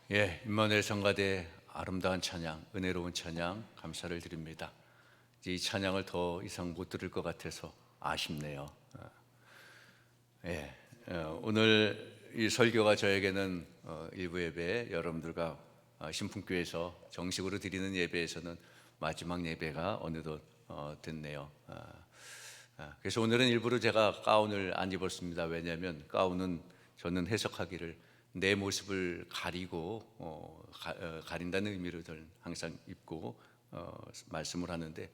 임마누엘 성가대 아름다운 찬양, 은혜로운 찬양 감사를 드립니다. 이제 이 찬양을 더 이상 못 들을 것 같아서 아쉽네요. 오늘 이 설교가 저에게는 일부 예배, 여러분들과 신풍교회에서 정식으로 드리는 예배에서는 마지막 예배가 어느덧 됐네요. 그래서 오늘은 일부러 제가 가운을 안 입었습니다. 왜냐하면 가운은 저는 해석하기를 내 모습을 가리고 가린다는 의미로 저는 항상 입고 말씀을 하는데,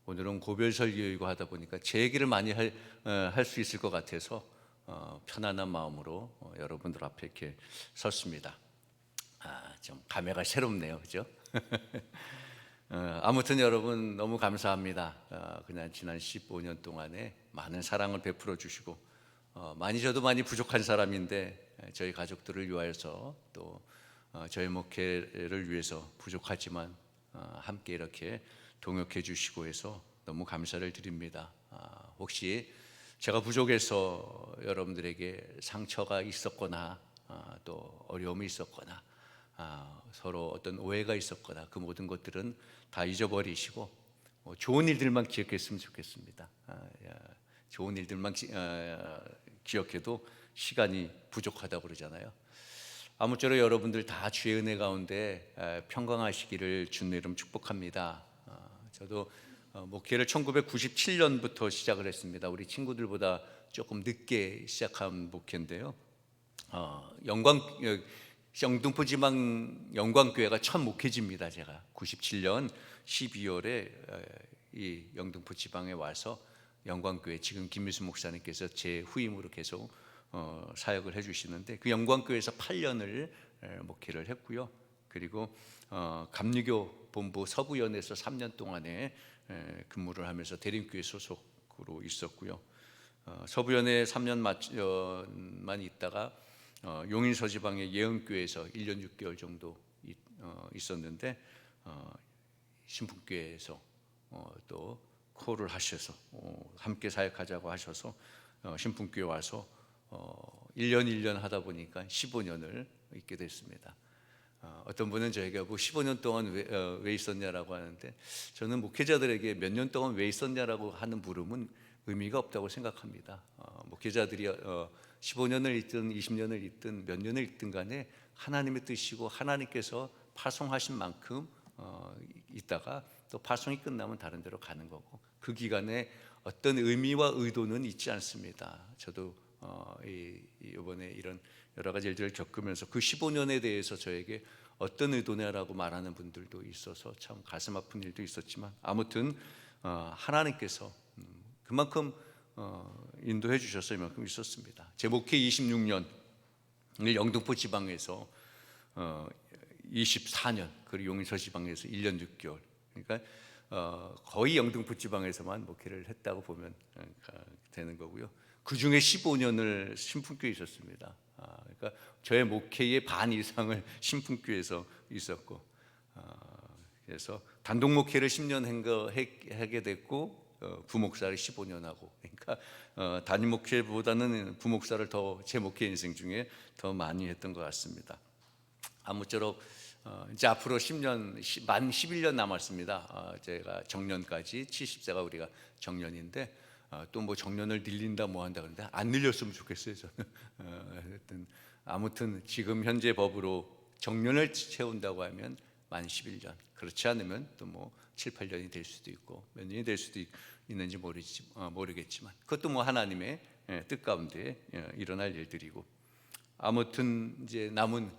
오늘은 고별 설교이고 하다 보니까 제 얘기를 많이 할 수 있을 것 같아서 편안한 마음으로 여러분들 앞에 이렇게 섰습니다. 좀 감회가 새롭네요, 그죠? 아무튼 여러분 너무 감사합니다. 그냥 지난 15년 동안에 많은 사랑을 베풀어 주시고, 저도 많이 부족한 사람인데 저희 가족들을 위하여서 또 저희 목회를 위해서 부족하지만 함께 이렇게 동역해 주시고 해서 너무 감사를 드립니다. 혹시 제가 부족해서 여러분들에게 상처가 있었거나 또 어려움이 있었거나 서로 어떤 오해가 있었거나 그 모든 것들은 다 잊어버리시고 좋은 일들만 기억했으면 좋겠습니다. 좋은 일들만 기억해도 시간이 부족하다고 그러잖아요. 아무쪼록 여러분들 다 주의 은혜 가운데 평강하시기를 주님 이름 축복합니다. 저도 목회를 1997년부터 시작을 했습니다. 우리 친구들보다 조금 늦게 시작한 목회인데요. 영등포 지방 영광교회가 첫 목회지입니다. 제가 97년 12월에 이 영등포 지방에 와서 영광교회, 지금 김미수 목사님께서 제 후임으로 계속 사역을 해주시는데, 그 영광교회에서 8년을 목회를 했고요. 그리고 감리교 본부 서부연에서 3년 동안에 근무를 하면서 대림교회 소속으로 있었고요. 서부연에 3년만 있다가 용인서 지방의 예은교회에서 1년 6개월 정도 있었는데, 신풍교회에서 또 콜을 하셔서 함께 사역하자고 하셔서 신풍교회 와서 1년 하다 보니까 15년을 있게 됐습니다. 어떤 분은 저에게 15년 동안 왜 있었냐라고 하는데, 저는 목회자들에게 몇 년 동안 왜 있었냐라고 하는 물음은 의미가 없다고 생각합니다. 목회자들이 15년을 있든 20년을 있든 몇 년을 있든 간에 하나님의 뜻이고 하나님께서 파송하신 만큼 있다가 또 파송이 끝나면 다른 데로 가는 거고, 그 기간에 어떤 의미와 의도는 있지 않습니다. 저도 이번에 이런 여러 가지 일들을 겪으면서 그 15년에 대해서 저에게 어떤 의도냐라고 말하는 분들도 있어서 참 가슴 아픈 일도 있었지만, 아무튼 하나님께서 그만큼 인도해 주셔서 이만큼 있었습니다. 제 목회 26년, 영등포 지방에서 24년, 그리고 용인서 지방에서 1년 6개월, 그러니까 거의 영등포 지방에서만 목회를 했다고 보면 되는 거고요. 그 중에 15년을 신풍교회에 있었습니다. 그러니까 저의 목회의 반 이상을 신풍교회에서 있었고, 그래서 단독 목회를 10년 하게 됐고, 부목사를 15년 하고, 그러니까 단임 목회보다는 부목사를 제 목회 인생 중에 더 많이 했던 것 같습니다. 아무쪼록 이제 앞으로 10년, 만 11년 남았습니다. 제가 정년까지 70세가 우리가 정년인데, 또 뭐 정년을 늘린다 뭐 한다 그러는데 안 늘렸으면 좋겠어요, 저는. 아무튼 지금 현재 법으로 정년을 채운다고 하면 만 11년, 그렇지 않으면 또 뭐 7, 8년이 될 수도 있고 몇 년이 될 수도 있는지 모르겠지만, 그것도 뭐 하나님의 뜻 가운데 일어날 일들이고, 아무튼 이제 남은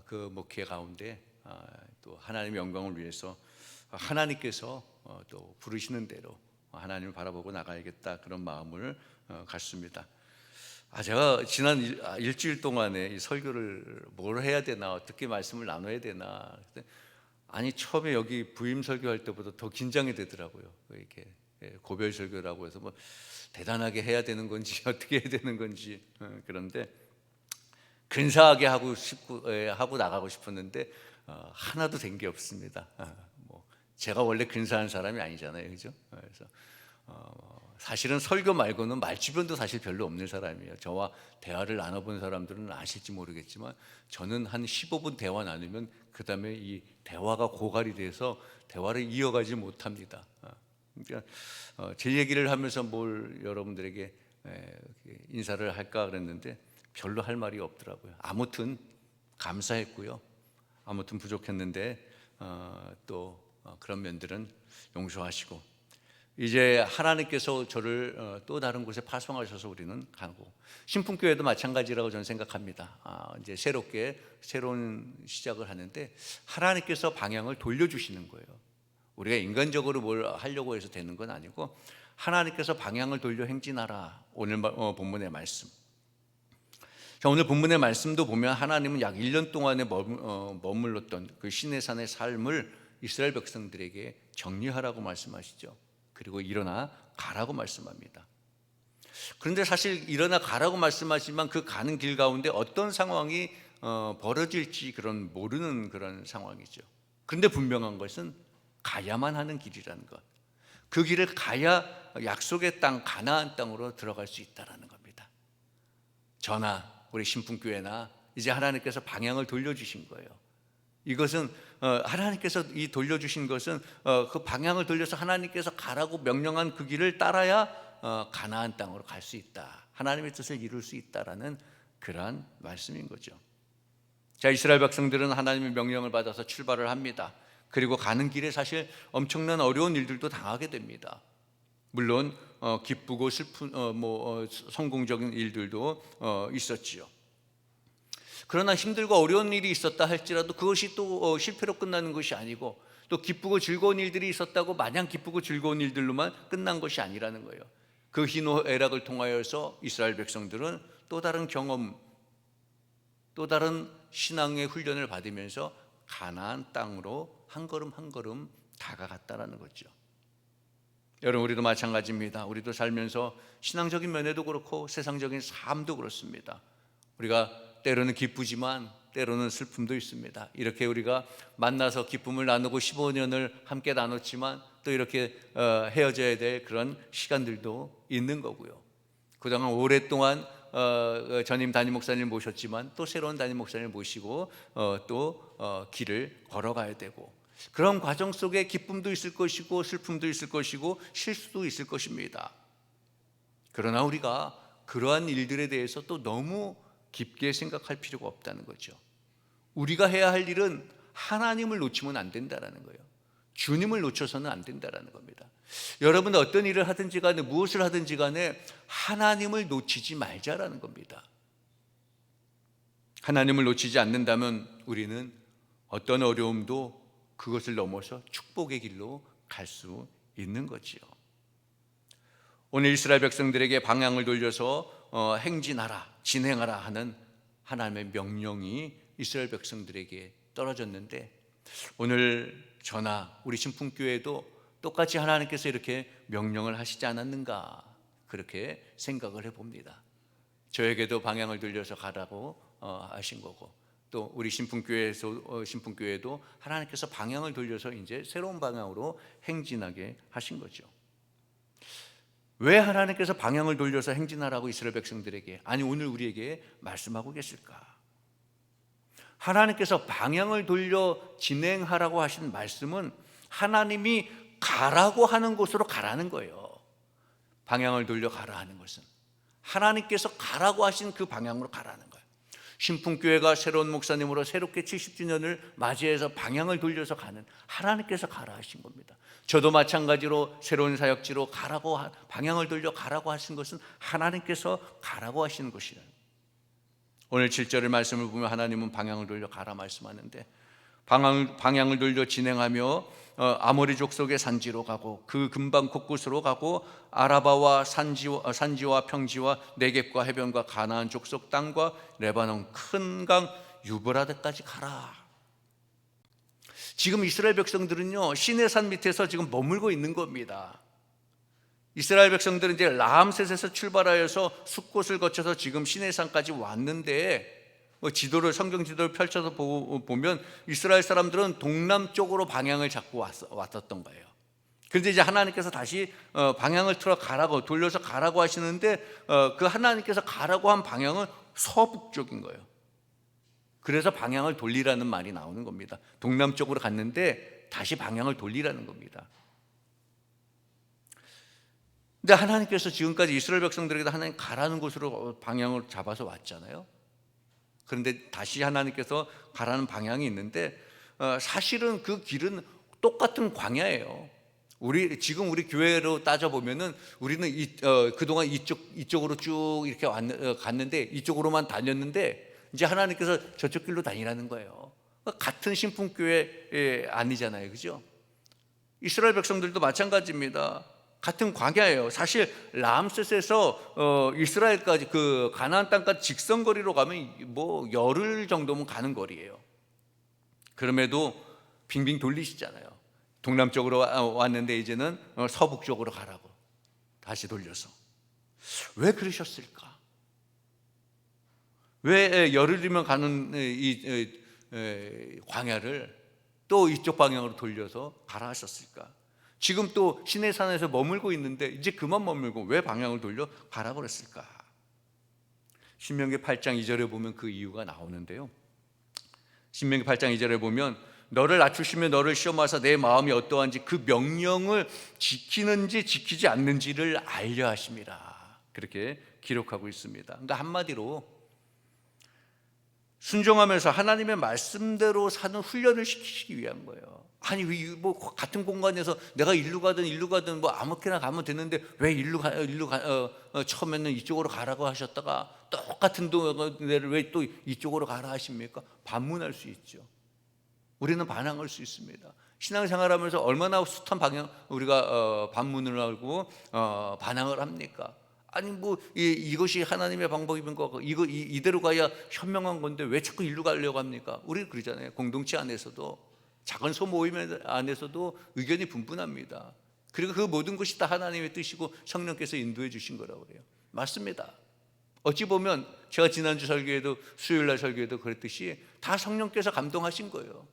그 목회 가운데 또 하나님의 영광을 위해서 하나님께서 또 부르시는 대로 하나님을 바라보고 나가야겠다, 그런 마음을 갖습니다. 제가 지난 일주일 동안에 이 설교를 뭘 해야 되나, 어떻게 말씀을 나눠야 되나, 처음에 여기 부임 설교할 때보다 더 긴장이 되더라고요. 이렇게 고별 설교라고 해서 뭐 대단하게 해야 되는 건지 어떻게 해야 되는 건지, 그런데 근사하게 하고 나가고 싶었는데 하나도 된 게 없습니다. 뭐 제가 원래 근사한 사람이 아니잖아요, 그죠? 그래서 사실은 설교 말고는 말주변도 사실 별로 없는 사람이에요. 저와 대화를 나눠본 사람들은 아실지 모르겠지만 저는 한 15분 대화 나누면 그 다음에 이 대화가 고갈이 돼서 대화를 이어가지 못합니다. 그러니까 제 얘기를 하면서 뭘 여러분들에게 인사를 할까 그랬는데 별로 할 말이 없더라고요. 아무튼 감사했고요. 아무튼 부족했는데 또 그런 면들은 용서하시고 이제 하나님께서 저를 또 다른 곳에 파송하셔서 우리는 가고, 신풍교회도 마찬가지라고 저는 생각합니다. 이제 새로운 시작을 하는데 하나님께서 방향을 돌려주시는 거예요. 우리가 인간적으로 뭘 하려고 해서 되는 건 아니고 하나님께서 방향을 돌려 행진하라. 오늘 본문의 말씀. 자, 오늘 본문의 말씀도 보면 하나님은 약 1년 동안에 머물렀던 그 시내산의 삶을 이스라엘 백성들에게 정리하라고 말씀하시죠. 그리고 일어나 가라고 말씀합니다. 그런데 사실 일어나 가라고 말씀하시지만 그 가는 길 가운데 어떤 상황이 벌어질지 모르는 그런 상황이죠. 그런데 분명한 것은 가야만 하는 길이라는 것. 그 길을 가야 약속의 땅 가나안 땅으로 들어갈 수 있다는 겁니다. 저나 우리 신풍교회나 이제 하나님께서 방향을 돌려주신 거예요. 이것은 하나님께서 이 돌려주신 것은 그 방향을 돌려서 하나님께서 가라고 명령한 그 길을 따라야 가나안 땅으로 갈 수 있다. 하나님의 뜻을 이룰 수 있다라는 그러한 말씀인 거죠. 자, 이스라엘 백성들은 하나님의 명령을 받아서 출발을 합니다. 그리고 가는 길에 사실 엄청난 어려운 일들도 당하게 됩니다. 물론 기쁘고 슬픈 성공적인 일들도 있었지요. 그러나 힘들고 어려운 일이 있었다 할지라도 그것이 또 실패로 끝나는 것이 아니고, 또 기쁘고 즐거운 일들이 있었다고 마냥 기쁘고 즐거운 일들로만 끝난 것이 아니라는 거예요. 그 희노애락을 통하여서 이스라엘 백성들은 또 다른 경험, 또 다른 신앙의 훈련을 받으면서 가나안 땅으로 한 걸음 한 걸음 다가갔다라는 거죠. 여러분, 우리도 마찬가지입니다. 우리도 살면서 신앙적인 면에도 그렇고 세상적인 삶도 그렇습니다. 우리가 때로는 기쁘지만 때로는 슬픔도 있습니다. 이렇게 우리가 만나서 기쁨을 나누고 15년을 함께 나눴지만 또 이렇게 헤어져야 될 그런 시간들도 있는 거고요. 그동안 오랫동안 전임 담임 목사님 모셨지만 또 새로운 담임 목사님 모시고 또 길을 걸어가야 되고, 그런 과정 속에 기쁨도 있을 것이고 슬픔도 있을 것이고 실수도 있을 것입니다. 그러나 우리가 그러한 일들에 대해서 또 너무 깊게 생각할 필요가 없다는 거죠. 우리가 해야 할 일은 하나님을 놓치면 안 된다는 거예요. 주님을 놓쳐서는 안 된다는 겁니다. 여러분, 어떤 일을 하든지 간에 무엇을 하든지 간에 하나님을 놓치지 말자라는 겁니다. 하나님을 놓치지 않는다면 우리는 어떤 어려움도 그것을 넘어서 축복의 길로 갈 수 있는 거지요. 오늘 이스라엘 백성들에게 방향을 돌려서 행진하라, 진행하라 하는 하나님의 명령이 이스라엘 백성들에게 떨어졌는데, 오늘 저나 우리 신풍교회도 똑같이 하나님께서 이렇게 명령을 하시지 않았는가, 그렇게 생각을 해봅니다. 저에게도 방향을 돌려서 가라고 하신 거고, 또 우리 신풍교회도 하나님께서 방향을 돌려서 이제 새로운 방향으로 행진하게 하신 거죠. 왜 하나님께서 방향을 돌려서 행진하라고 이스라엘 백성들에게, 아니 오늘 우리에게 말씀하고 계실까? 하나님께서 방향을 돌려 진행하라고 하신 말씀은 하나님이 가라고 하는 곳으로 가라는 거예요. 방향을 돌려 가라 하는 것은 하나님께서 가라고 하신 그 방향으로 가라는 거예요. 신풍교회가 새로운 목사님으로 새롭게 70주년을 맞이해서 방향을 돌려서 가는, 하나님께서 가라 하신 겁니다. 저도 마찬가지로 새로운 사역지로 가라고, 방향을 돌려 가라고 하신 것은 하나님께서 가라고 하시는 것이에요. 오늘 7절의 말씀을 보면 하나님은 방향을 돌려 가라 말씀하는데, 방향을 돌려 진행하며 아모리 족속의 산지로 가고 그 근방 곳곳으로 가고 아라바와 산지와 평지와 네겝과 해변과 가나안 족속 땅과 레바논 큰 강 유브라데까지 가라. 지금 이스라엘 백성들은요, 시내산 밑에서 지금 머물고 있는 겁니다. 이스라엘 백성들은 이제 라암셋에서 출발하여서 숲곳을 거쳐서 지금 시내산까지 왔는데, 성경 지도를 펼쳐서 보면 이스라엘 사람들은 동남쪽으로 방향을 잡고 왔었던 거예요. 그런데 이제 하나님께서 다시 방향을 틀어 가라고, 돌려서 가라고 하시는데 그 하나님께서 가라고 한 방향은 서북쪽인 거예요. 그래서 방향을 돌리라는 말이 나오는 겁니다. 동남쪽으로 갔는데 다시 방향을 돌리라는 겁니다. 근데 하나님께서 지금까지 이스라엘 백성들에게 하나님 가라는 곳으로 방향을 잡아서 왔잖아요. 그런데 다시 하나님께서 가라는 방향이 있는데 사실은 그 길은 똑같은 광야예요. 지금 우리 교회로 따져 보면은 우리는 그동안 이쪽으로 쭉 이렇게 갔는데, 이쪽으로만 다녔는데 이제 하나님께서 저쪽 길로 다니라는 거예요. 같은 신풍교회 아니잖아요, 그죠? 이스라엘 백성들도 마찬가지입니다. 같은 광야예요. 사실 람셋에서 이스라엘까지, 그 가나안 땅까지 직선거리로 가면 뭐 열흘 정도면 가는 거리예요. 그럼에도 빙빙 돌리시잖아요. 동남쪽으로 왔는데 이제는 서북쪽으로 가라고 다시 돌려서. 왜 그러셨을까? 왜 열흘이면 가는 이 광야를 또 이쪽 방향으로 돌려서 가라 하셨을까? 지금 또 시내산에서 머물고 있는데 이제 그만 머물고 왜 방향을 돌려 가라 그랬을까? 신명기 8장 2절에 보면 그 이유가 나오는데요. 신명기 8장 2절에 보면 너를 낮추시며 너를 시험하사 내 마음이 어떠한지 그 명령을 지키는지 지키지 않는지를 알려 하심이라, 그렇게 기록하고 있습니다. 그러니까 한마디로 순종하면서 하나님의 말씀대로 사는 훈련을 시키시기 위한 거예요. 아니 뭐 같은 공간에서 내가 일로 가든 뭐 아무렇게나 가면 되는데 왜 처음에는 이쪽으로 가라고 하셨다가 똑같은 데를 왜 또 이쪽으로 가라 하십니까? 반문할 수 있죠. 우리는 반항할 수 있습니다. 신앙생활하면서 얼마나 숱한 방향 우리가 반문을 하고 반항을 합니까? 아니 뭐 이것이 하나님의 방법인 거, 이대로 가야 현명한 건데 왜 자꾸 일로 가려고 합니까? 우리 그러잖아요. 공동체 안에서도, 작은 소모임 안에서도 의견이 분분합니다. 그리고 그 모든 것이 다 하나님의 뜻이고 성령께서 인도해 주신 거라고 그래요. 맞습니다. 어찌 보면 제가 지난주 설교에도, 수요일날 설교에도 그랬듯이 다 성령께서 감동하신 거예요.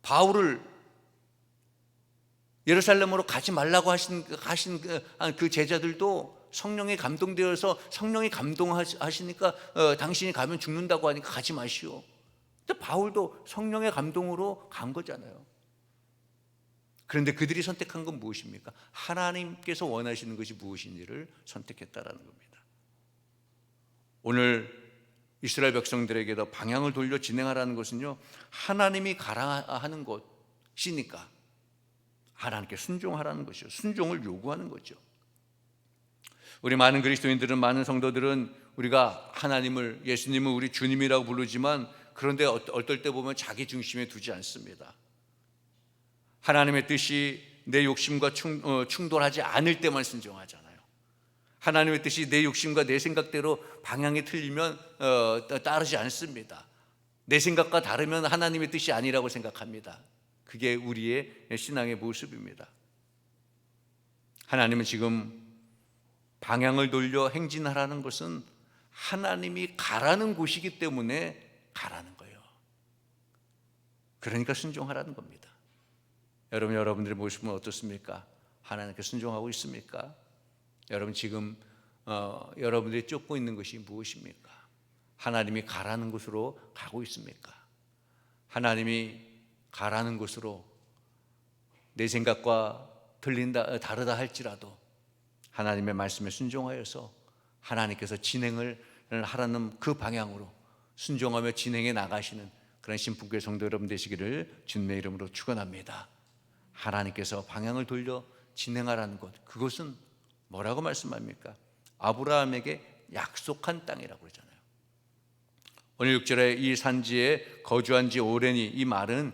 바울을 예루살렘으로 가지 말라고 하신 그 제자들도 성령에 감동되어서, 성령이 감동하시니까 당신이 가면 죽는다고 하니까 가지 마시오. 근데 바울도 성령의 감동으로 간 거잖아요. 그런데 그들이 선택한 건 무엇입니까? 하나님께서 원하시는 것이 무엇인지를 선택했다라는 겁니다. 오늘 이스라엘 백성들에게도 방향을 돌려 진행하라는 것은요, 하나님이 가라 하는 것이니까 하나님께 순종하라는 것이죠. 순종을 요구하는 거죠. 우리 많은 그리스도인들은, 많은 성도들은 우리가 하나님을, 예수님을 우리 주님이라고 부르지만 그런데 어떨 때 보면 자기 중심에 두지 않습니다. 하나님의 뜻이 내 욕심과 충돌하지 않을 때만 순종하잖아요. 하나님의 뜻이 내 욕심과 내 생각대로 방향이 틀리면 따르지 않습니다. 내 생각과 다르면 하나님의 뜻이 아니라고 생각합니다. 그게 우리의 신앙의 모습입니다. 하나님은 지금 방향을 돌려 행진하라는 것은 하나님이 가라는 곳이기 때문에 가라는 거예요. 그러니까 순종하라는 겁니다. 여러분들의 모습은 어떻습니까? 하나님께 순종하고 있습니까? 여러분 지금 여러분들이 쫓고 있는 것이 무엇입니까? 하나님이 가라는 곳으로 가고 있습니까? 하나님이 가라는 곳으로 내 생각과 다르다 할지라도 하나님의 말씀에 순종하여서 하나님께서 진행을 하라는 그 방향으로 순종하며 진행해 나가시는 그런 신풍교회 성도 여러분 되시기를 주님의 이름으로 축원합니다. 하나님께서 방향을 돌려 진행하라는 것, 그것은 뭐라고 말씀합니까? 아브라함에게 약속한 땅이라고 그러잖아요. 오늘 6절에 이 산지에 거주한 지 오래니, 이 말은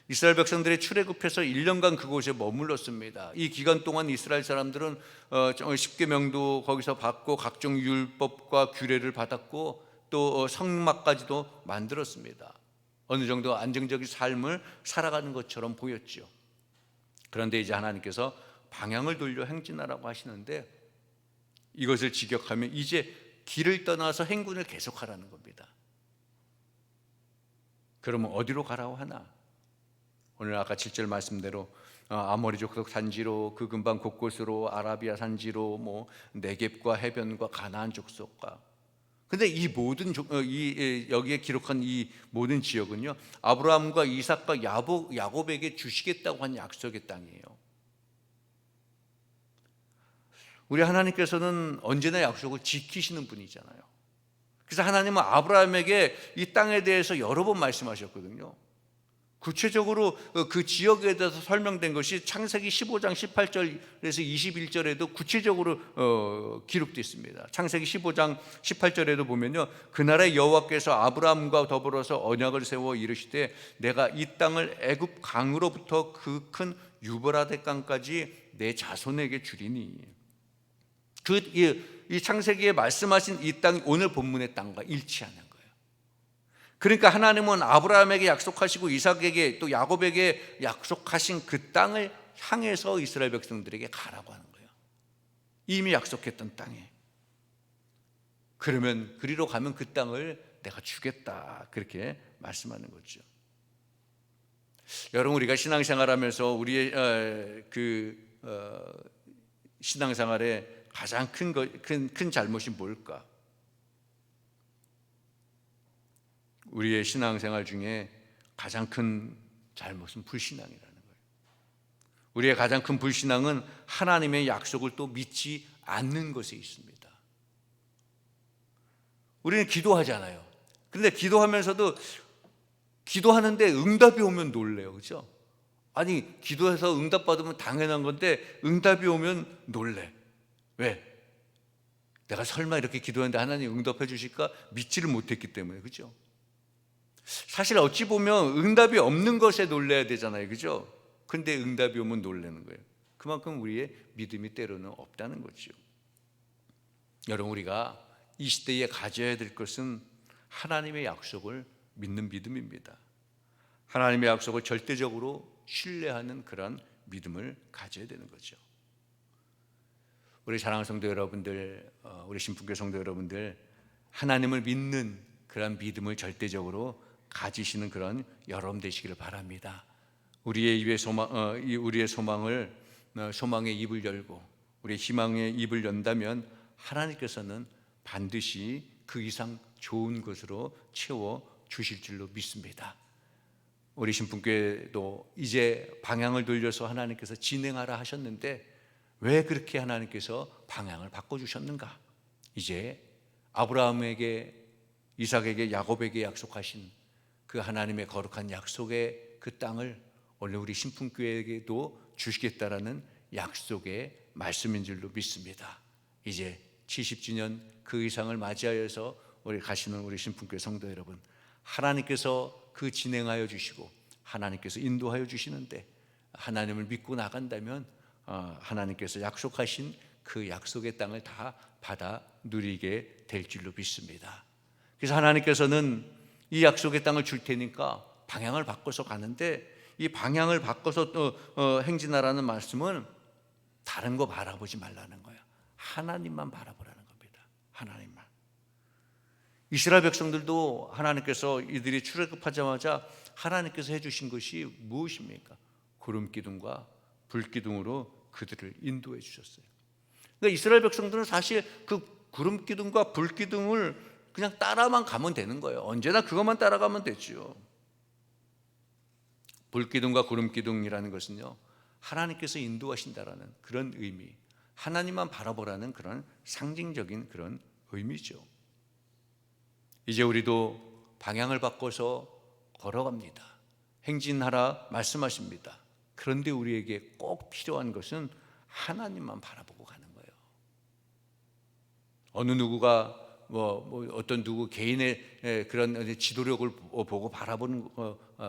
이스라엘 백성들이 출애굽해서 1년간 그곳에 머물렀습니다. 이 기간 동안 이스라엘 사람들은 십계명도 거기서 받고 각종 율법과 규례를 받았고 또 성막까지도 만들었습니다. 어느 정도 안정적인 삶을 살아가는 것처럼 보였죠. 그런데 이제 하나님께서 방향을 돌려 행진하라고 하시는데 이것을 직역하면 이제 길을 떠나서 행군을 계속하라는 겁니다. 그러면 어디로 가라고 하나? 오늘 아까 7절 말씀대로 아모리 족속 산지로 그 근방 곳곳으로 아라비아 산지로 뭐 네겝과 해변과 가나안 족속과 근데 이 모든 여기에 기록한 이 모든 지역은요 아브라함과 이삭과 야곱에게 주시겠다고 한 약속의 땅이에요. 우리 하나님께서는 언제나 약속을 지키시는 분이잖아요. 그래서 하나님은 아브라함에게 이 땅에 대해서 여러 번 말씀하셨거든요. 구체적으로 그 지역에 대해서 설명된 것이 창세기 15장 18절에서 21절에도 구체적으로 기록되어 있습니다. 창세기 15장 18절에도 보면요 그날에 여호와께서 아브라함과 더불어서 언약을 세워 이르시되 내가 이 땅을 애굽 강으로부터 그 큰 유브라데 강까지 내 자손에게 주리니 이 창세기에 말씀하신 이 땅이 오늘 본문의 땅과 일치하는 거예요. 그러니까 하나님은 아브라함에게 약속하시고 이삭에게 또 야곱에게 약속하신 그 땅을 향해서 이스라엘 백성들에게 가라고 하는 거예요. 이미 약속했던 땅에. 그러면 그리로 가면 그 땅을 내가 주겠다 그렇게 말씀하는 거죠. 여러분 우리가 신앙생활하면서 우리의 신앙생활에 가장 큰 잘못이 뭘까? 우리의 신앙생활 중에 가장 큰 잘못은 불신앙이라는 거예요. 우리의 가장 큰 불신앙은 하나님의 약속을 또 믿지 않는 것에 있습니다. 우리는 기도하잖아요. 그런데 기도하면서도 기도하는데 응답이 오면 놀래요. 그렇죠? 아니 기도해서 응답 받으면 당연한 건데 응답이 오면 놀래. 왜? 내가 설마 이렇게 기도했는데 하나님 응답해 주실까? 믿지를 못했기 때문에. 그렇죠? 사실 어찌 보면 응답이 없는 것에 놀라야 되잖아요. 그죠? 근데 응답이 오면 놀라는 거예요. 그만큼 우리의 믿음이 때로는 없다는 거죠. 여러분 우리가 이 시대에 가져야 될 것은 하나님의 약속을 믿는 믿음입니다. 하나님의 약속을 절대적으로 신뢰하는 그런 믿음을 가져야 되는 거죠. 우리 사랑하는 성도 여러분들, 우리 신풍교 성도 여러분들, 하나님을 믿는 그런 믿음을 절대적으로 가지시는 그런 여러분 되시기를 바랍니다. 우리의 소망을 소망의 입을 열고 우리의 희망의 입을 연다면 하나님께서는 반드시 그 이상 좋은 것으로 채워 주실 줄로 믿습니다. 우리 신분교회도 이제 방향을 돌려서 하나님께서 진행하라 하셨는데 왜 그렇게 하나님께서 방향을 바꿔주셨는가? 이제 아브라함에게, 이삭에게, 야곱에게 약속하신 그 하나님의 거룩한 약속의 그 땅을 원래 우리 신풍교회에게도 주시겠다라는 약속의 말씀인 줄로 믿습니다. 이제 70주년 그 이상을 맞이하여서 우리 가시는 우리 신풍교회 성도 여러분, 하나님께서 그 진행하여 주시고 하나님께서 인도하여 주시는데 하나님을 믿고 나간다면 하나님께서 약속하신 그 약속의 땅을 다 받아 누리게 될 줄로 믿습니다. 그래서 하나님께서는 이 약속의 땅을 줄 테니까 방향을 바꿔서 가는데 이 방향을 바꿔서 행진하라는 말씀은 다른 거 바라보지 말라는 거예요. 하나님만 바라보라는 겁니다. 하나님만. 이스라엘 백성들도 하나님께서 이들이 출애굽하자마자 하나님께서 해주신 것이 무엇입니까? 구름 기둥과 불 기둥으로 그들을 인도해 주셨어요. 그러니까 이스라엘 백성들은 사실 그 구름 기둥과 불 기둥을 그냥 따라만 가면 되는 거예요. 언제나 그것만 따라가면 되죠. 불 기둥과 구름 기둥이라는 것은요, 하나님께서 인도하신다라는 그런 의미, 하나님만 바라보라는 그런 상징적인 그런 의미죠. 이제 우리도 방향을 바꿔서 걸어갑니다. 행진하라 말씀하십니다. 그런데 우리에게 꼭 필요한 것은 하나님만 바라보고 가는 거예요. 어느 누구가 어떤 누구 개인의 그런 지도력을 보고 바라보는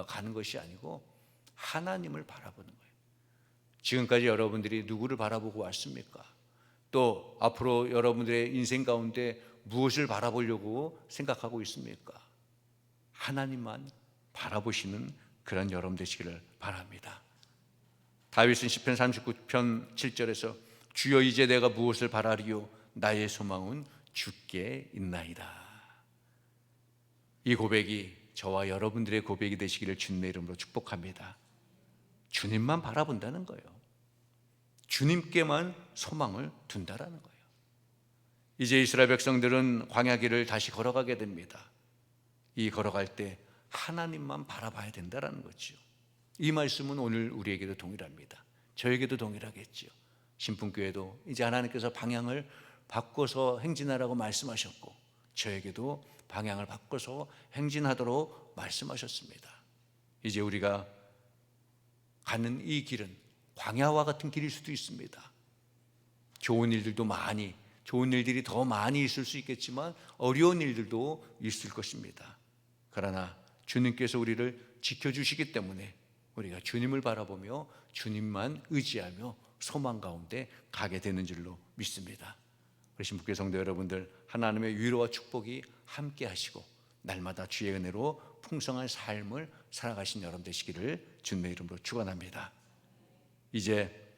가는 것이 아니고 하나님을 바라보는 거예요. 지금까지 여러분들이 누구를 바라보고 왔습니까? 또 앞으로 여러분들의 인생 가운데 무엇을 바라보려고 생각하고 있습니까? 하나님만 바라보시는 그런 여러분 되시기를 바랍니다. 다윗은 시편 39편 7절에서 주여 이제 내가 무엇을 바라리요 나의 소망은 주께 있나이다. 이 고백이 저와 여러분들의 고백이 되시기를 주님의 이름으로 축복합니다. 주님만 바라본다는 거예요. 주님께만 소망을 둔다라는 거예요. 이제 이스라엘 백성들은 광야길을 다시 걸어가게 됩니다. 이 걸어갈 때 하나님만 바라봐야 된다라는 거죠. 이 말씀은 오늘 우리에게도 동일합니다. 저에게도 동일하겠지요. 신풍교회도 이제 하나님께서 방향을 바꿔서 행진하라고 말씀하셨고, 저에게도 방향을 바꿔서 행진하도록 말씀하셨습니다. 이제 우리가 가는 이 길은 광야와 같은 길일 수도 있습니다. 좋은 일들이 더 많이 있을 수 있겠지만 어려운 일들도 있을 것입니다. 그러나 주님께서 우리를 지켜주시기 때문에 우리가 주님을 바라보며 주님만 의지하며 소망 가운데 가게 되는 줄로 믿습니다. 우리 신부교회 성도 여러분들, 하나님의 위로와 축복이 함께 하시고 날마다 주의 은혜로 풍성한 삶을 살아가신 여러분 되시기를 주님의 이름으로 축원합니다. 이제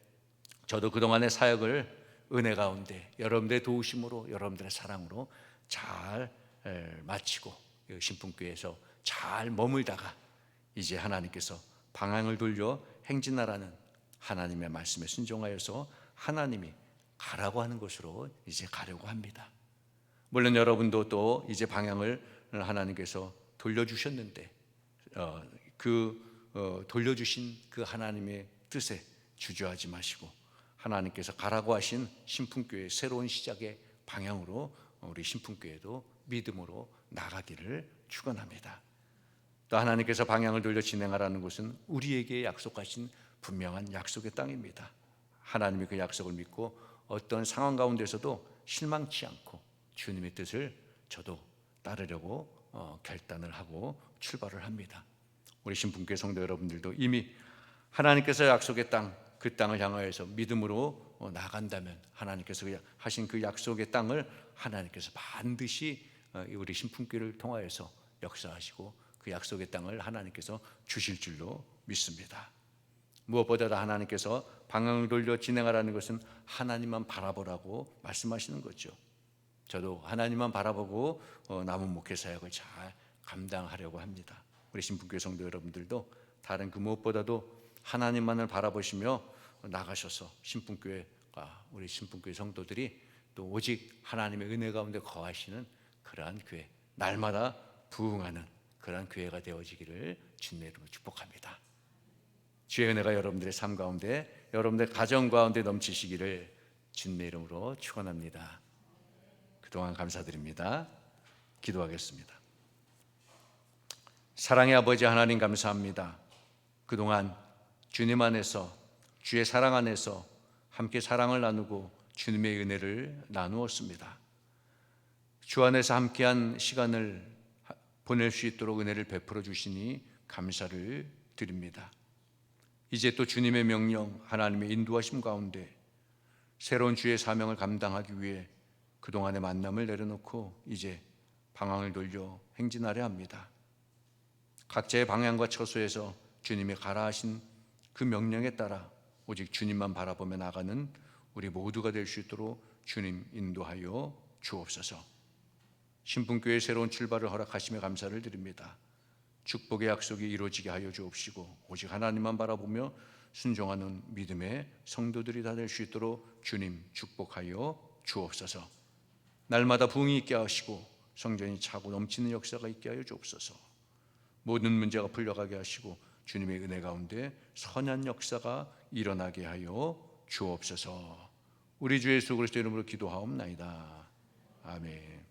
저도 그동안의 사역을 은혜 가운데 여러분들의 도우심으로, 여러분들의 사랑으로 잘 마치고 신풍교회에서 잘 머물다가 이제 하나님께서 방향을 돌려 행진하라는 하나님의 말씀에 순종하여서 하나님이 가라고 하는 곳으로 이제 가려고 합니다. 물론 여러분도 또 이제 방향을 하나님께서 돌려주셨는데 돌려주신 그 하나님의 뜻에 주저하지 마시고 하나님께서 가라고 하신 신풍교회의 새로운 시작의 방향으로 우리 신풍교회도 믿음으로 나가기를 축원합니다. 또 하나님께서 방향을 돌려 진행하라는 것은 우리에게 약속하신 분명한 약속의 땅입니다. 하나님이 그 약속을 믿고 어떤 상황 가운데서도 실망치 않고 주님의 뜻을 저도 따르려고 결단을 하고 출발을 합니다. 우리 신풍교회 성도 여러분들도 이미 하나님께서 약속의 땅, 그 땅을 향하여서 믿음으로 나간다면 하나님께서 하신 그 약속의 땅을 하나님께서 반드시 우리 신풍교회를 통하여서 역사하시고 그 약속의 땅을 하나님께서 주실 줄로 믿습니다. 무엇보다도 하나님께서 방향을 돌려 진행하라는 것은 하나님만 바라보라고 말씀하시는 거죠. 저도 하나님만 바라보고 남은 목회 사역을 잘 감당하려고 합니다. 우리 신풍교회 성도 여러분들도 다른 그 무엇보다도 하나님만을 바라보시며 나가셔서 신풍교회가 우리 신풍교회 성도들이 또 오직 하나님의 은혜 가운데 거하시는 그러한 교회, 날마다 부흥하는 그러한 교회가 되어지기를 주님의 이름으로 축복합니다. 주의 은혜가 여러분들의 삶 가운데, 여러분들의 가정 가운데 넘치시기를 주님의 이름으로 축원합니다. 그동안 감사드립니다. 기도하겠습니다. 사랑의 아버지 하나님, 감사합니다. 그동안 주님 안에서, 주의 사랑 안에서 함께 사랑을 나누고 주님의 은혜를 나누었습니다. 주 안에서 함께한 시간을 보낼 수 있도록 은혜를 베풀어 주시니 감사를 드립니다. 이제 또 주님의 명령, 하나님의 인도하심 가운데 새로운 주의 사명을 감당하기 위해 그동안의 만남을 내려놓고 이제 방향을 돌려 행진하려 합니다. 각자의 방향과 처소에서 주님이 가라 하신 그 명령에 따라 오직 주님만 바라보며 나가는 우리 모두가 될 수 있도록 주님 인도하여 주옵소서. 신풍교회의 새로운 출발을 허락하시며 감사를 드립니다. 축복의 약속이 이루어지게 하여 주옵시고 오직 하나님만 바라보며 순종하는 믿음의 성도들이 다 될 수 있도록 주님 축복하여 주옵소서. 날마다 부흥이 있게 하시고 성전이 차고 넘치는 역사가 있게 하여 주옵소서. 모든 문제가 풀려가게 하시고 주님의 은혜 가운데 선한 역사가 일어나게 하여 주옵소서. 우리 주 예수 그리스도 이름으로 기도하옵나이다. 아멘.